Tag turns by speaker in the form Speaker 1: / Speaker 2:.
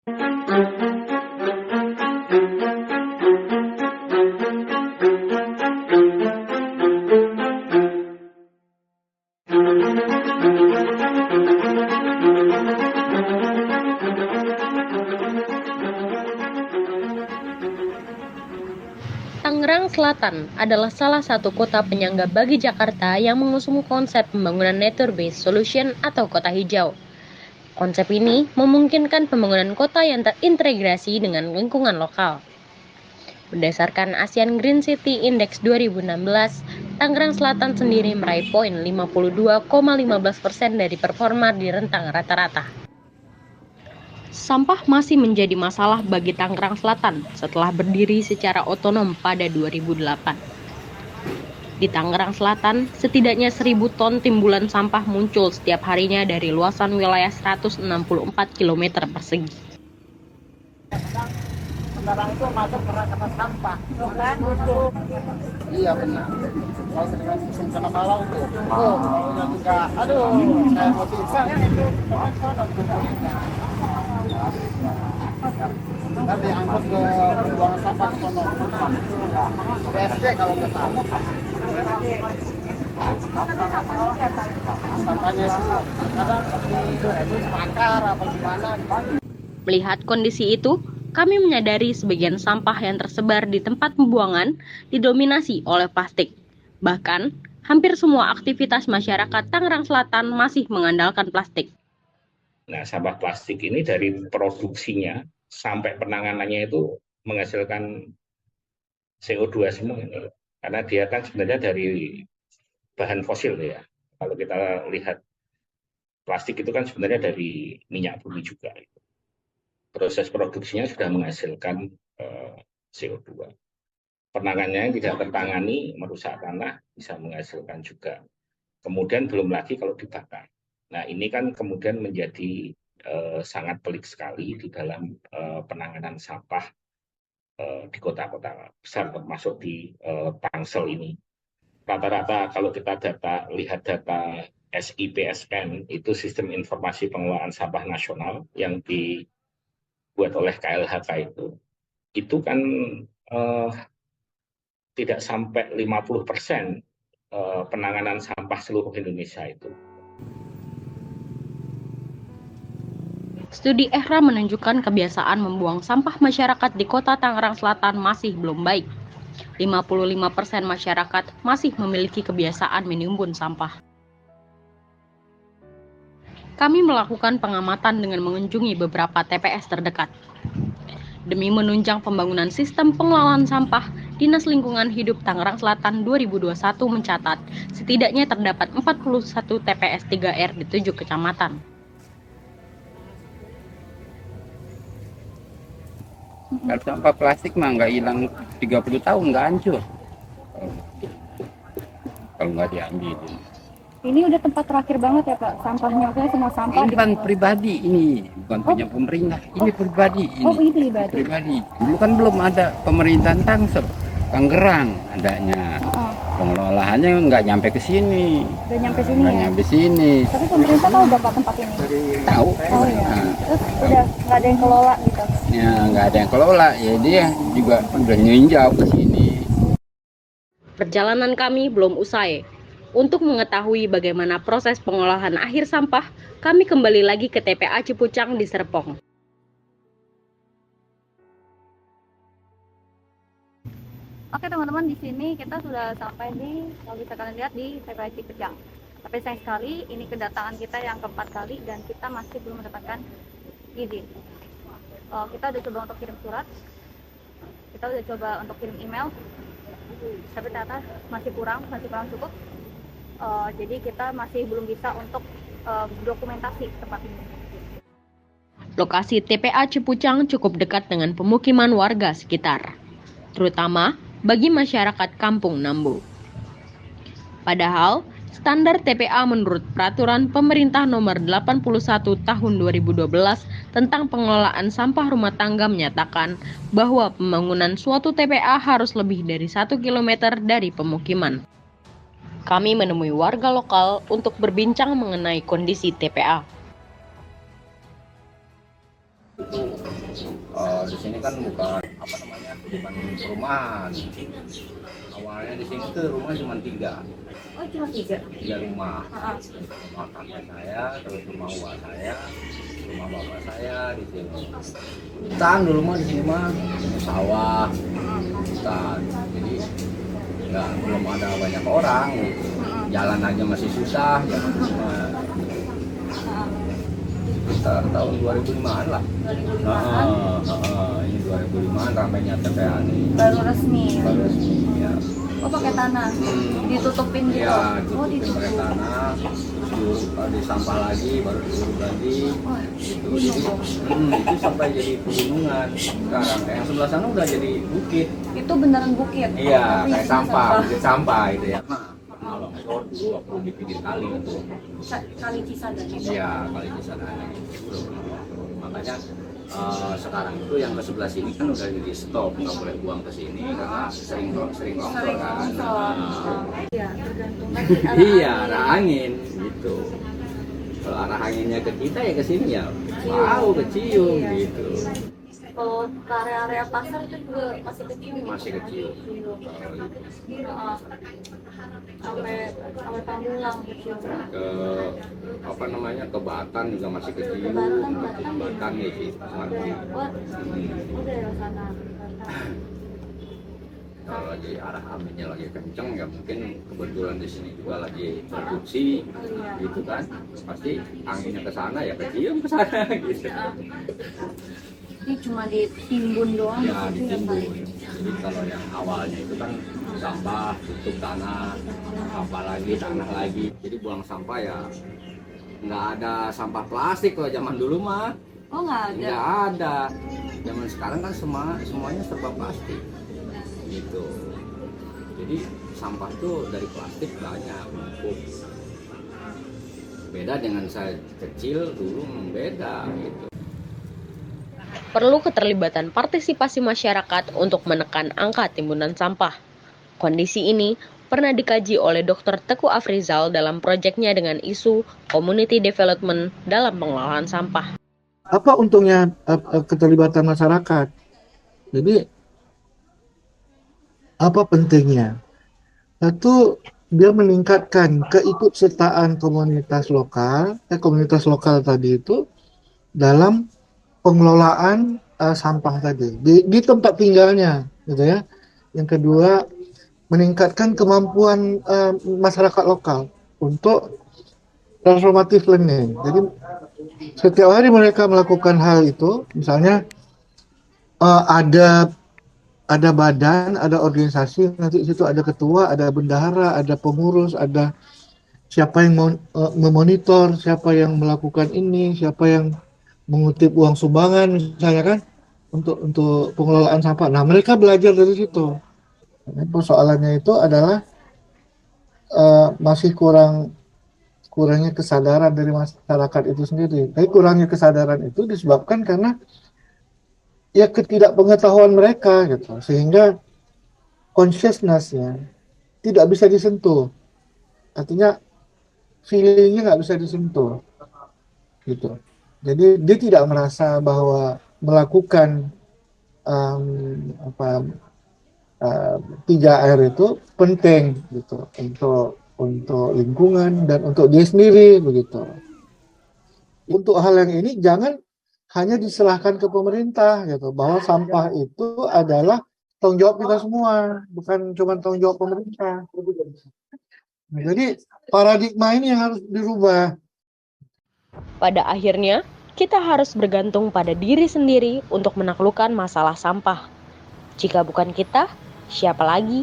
Speaker 1: Tangerang Selatan adalah salah satu kota penyangga bagi Jakarta yang mengusung konsep pembangunan nature-based solution atau kota hijau. Konsep ini memungkinkan pembangunan kota yang terintegrasi dengan lingkungan lokal. Berdasarkan ASEAN Green City Index 2016, Tangerang Selatan sendiri meraih poin 52,15% dari performa di rentang rata-rata. Sampah masih menjadi masalah bagi Tangerang Selatan setelah berdiri secara otonom pada 2008. Di Tangerang Selatan, setidaknya 1.000 ton timbulan sampah muncul setiap harinya dari luasan wilayah 164 km persegi.
Speaker 2: Sekarang itu masuk kena sampah, kan? Iya benar. Kalau dengan musim kena malau itu, maunya juga, aduh, saya mau pingsan. Nanti angkut ke buangan sampah ke sono. BSD kalau nggak salah. Sampahnya sih kadang di bakar apa gimana.
Speaker 1: Melihat kondisi itu, kami menyadari sebagian sampah yang tersebar di tempat pembuangan didominasi oleh plastik. Bahkan, hampir semua aktivitas masyarakat Tangerang Selatan masih mengandalkan plastik.
Speaker 3: Nah, sampah plastik ini dari produksinya sampai penanganannya itu menghasilkan CO2 semua. Karena dia kan sebenarnya dari bahan fosil ya. Kalau kita lihat plastik itu kan sebenarnya dari minyak bumi juga. Proses produksinya sudah menghasilkan CO2. Penanganannya tidak tertangani, merusak tanah, bisa menghasilkan juga. Kemudian belum lagi kalau dibakar. Nah, ini kan kemudian menjadi sangat pelik sekali di dalam penanganan sampah di kota-kota besar, termasuk di Tangsel ini. Rata-rata kalau kita lihat data SIPSN, itu Sistem Informasi Pengelolaan Sampah Nasional yang dibuat oleh KLHK itu kan tidak sampai 50% penanganan sampah seluruh Indonesia itu.
Speaker 1: Studi EHRA menunjukkan kebiasaan membuang sampah masyarakat di kota Tangerang Selatan masih belum baik. 55% masyarakat masih memiliki kebiasaan menimbun sampah. Kami melakukan pengamatan dengan mengunjungi beberapa TPS terdekat. Demi menunjang pembangunan sistem pengelolaan sampah, Dinas Lingkungan Hidup Tangerang Selatan 2021 mencatat setidaknya terdapat 41 TPS 3R di 7 kecamatan.
Speaker 4: Kalau sampah plastik mah nggak hilang 30 tahun, nggak hancur. Kalau nggak diambil.
Speaker 5: Ini udah tempat terakhir banget ya Pak, sampahnya udah semua sampah.
Speaker 4: Ini kan pribadi ini, bukan punya pemerintah. Ini pribadi.
Speaker 5: Ini
Speaker 4: pribadi. Dulu kan belum ada pemerintahan Tangsel, Tangerang adanya. Pengelolaannya nggak nyampe ke sini.
Speaker 5: Udah nyampe sini.
Speaker 4: Nggak nyampe sini.
Speaker 5: Tapi pemerintah tahu berapa tempat ini?
Speaker 4: Tahu.
Speaker 5: Oh ya. Terus udah nggak ada yang kelola gitu.
Speaker 4: Ya nggak ada yang kelola, ya dia juga udah ninjau ke sini.
Speaker 1: Perjalanan kami belum usai. Untuk mengetahui bagaimana proses pengolahan akhir sampah, kami kembali lagi ke TPA Cipucang di Serpong.
Speaker 5: Oke teman-teman, di sini kita sudah sampai di, kalau bisa kalian lihat, di TPA Cipucang. Tapi sayang sekali, ini kedatangan kita yang keempat kali dan kita masih belum mendapatkan izin. Kita udah coba untuk kirim surat, kita udah coba untuk kirim email, tapi ternyata masih kurang cukup. Jadi kita masih belum bisa untuk dokumentasi tempat ini.
Speaker 1: Lokasi TPA Cipucang cukup dekat dengan pemukiman warga sekitar, terutama bagi masyarakat Kampung Nambu. Padahal, standar TPA menurut Peraturan Pemerintah Nomor 81 Tahun 2012 tentang pengelolaan sampah rumah tangga menyatakan bahwa pembangunan suatu TPA harus lebih dari 1 km dari pemukiman. Kami menemui warga lokal untuk berbincang mengenai kondisi TPA.
Speaker 4: Di sini kan bukan bukan perumahan. Awalnya di sini tuh rumah cuma 3.
Speaker 5: Oh, cuma 3.
Speaker 4: 3 rumah. Rumah kakek saya, terus rumah uang saya, rumah bapak saya di sini. Hutan dulu mah di sini mah sawah, hutan. Jadi belum ada banyak orang. Jalan aja masih susah. Sekitar tahun 2005-an lah.
Speaker 5: 2005-an.
Speaker 4: Ini 2005-an ramainya TPA nih.
Speaker 5: Baru resmi.
Speaker 4: Baru resmi ya.
Speaker 5: Oh, pakai tanah. Ditutupin gitu.
Speaker 4: Ya,
Speaker 5: Oh,
Speaker 4: ditutupin pakai
Speaker 5: ditutup.
Speaker 4: tanah, di sampah lagi, baru diuruk lagi.
Speaker 5: Wah,
Speaker 4: Gitu.
Speaker 5: gunung dong.
Speaker 4: Itu sampai jadi pegunungan sekarang. Yang sebelah sana udah jadi bukit.
Speaker 5: Itu beneran bukit.
Speaker 4: Iya,
Speaker 5: Tapi
Speaker 4: kayak
Speaker 5: isinya
Speaker 4: sampah, bukit sampah itu ya. Pernah longsor dulu waktu di pinggir kali itu.
Speaker 5: Kali Cisadane.
Speaker 4: Iya, kali Cisadane. Makanya sekarang itu yang ke sebelah sini kan udah di stop, nggak boleh buang ke sini karena sering longsor
Speaker 5: Sering
Speaker 4: kan.
Speaker 5: longsor.
Speaker 4: Nah,
Speaker 5: Iya, tergantung lagi
Speaker 4: iya,
Speaker 5: arah
Speaker 4: arah angin gitu. Kalau arah anginnya ke kita ya ke sini ya mau kecium
Speaker 5: Iya.
Speaker 4: gitu.
Speaker 5: Kalau ke area-area pasar itu juga masih kecil.
Speaker 4: Masih kecil.
Speaker 5: Heeh. Sampai Pamulang kecil.
Speaker 4: Ke ke Batan juga masih kecil.
Speaker 5: Ke Batan.
Speaker 4: Batan ya sih.
Speaker 5: Wah, udah ya sana.
Speaker 4: Kalau lagi arah anginnya lagi kenceng ya mungkin kebetulan di sini juga lagi produksi gitu kan, pasti anginnya ke sana ya kecium ke sana gitu.
Speaker 5: Ini cuma ditimbun doang.
Speaker 4: Ya
Speaker 5: gitu ya, Pak?
Speaker 4: ditimbun. Jadi kalau yang awalnya itu kan sampah, tutup tanah, sampah lagi, tanah lagi. Jadi buang sampah ya nggak ada sampah plastik kalau zaman dulu mah.
Speaker 5: Oh, nggak ada.
Speaker 4: Nggak ada. Zaman sekarang kan semuanya serba plastik. Gitu. Jadi sampah tuh dari plastik banyak numpuk. Beda dengan saya kecil dulu beda gitu.
Speaker 1: Perlu keterlibatan partisipasi masyarakat untuk menekan angka timbunan sampah. Kondisi ini pernah dikaji oleh Dr. Teguh Afrizal dalam proyeknya dengan isu community development dalam pengelolaan sampah.
Speaker 2: Apa untungnya keterlibatan masyarakat? Jadi apa pentingnya? Satu, dia meningkatkan keikutsertaan komunitas lokal tadi itu dalam pengelolaan sampah tadi di tempat tinggalnya, gitu ya. Yang kedua, meningkatkan kemampuan masyarakat lokal untuk transformative learning. Jadi setiap hari mereka melakukan hal itu, misalnya ada badan, ada organisasi, nanti di situ ada ketua, ada bendahara, ada pengurus, ada siapa yang memonitor, siapa yang melakukan ini, siapa yang mengutip uang sumbangan misalnya kan untuk pengelolaan sampah. Nah, mereka belajar dari situ. Nah, persoalannya itu adalah masih kurangnya kesadaran dari masyarakat itu sendiri. Tapi kurangnya kesadaran itu disebabkan karena ya ketidakpengetahuan mereka gitu, sehingga consciousness-nya tidak bisa disentuh. Artinya feeling-nya nggak bisa disentuh gitu. Jadi dia tidak merasa bahwa melakukan 3R itu penting gitu untuk lingkungan dan untuk dia sendiri begitu. Untuk hal yang ini jangan hanya diserahkan ke pemerintah gitu, bahwa sampah itu adalah tanggung jawab kita semua, bukan cuma tanggung jawab pemerintah. Nah, jadi paradigma ini yang harus dirubah.
Speaker 1: Pada akhirnya, kita harus bergantung pada diri sendiri untuk menaklukkan masalah sampah. Jika bukan kita, siapa lagi?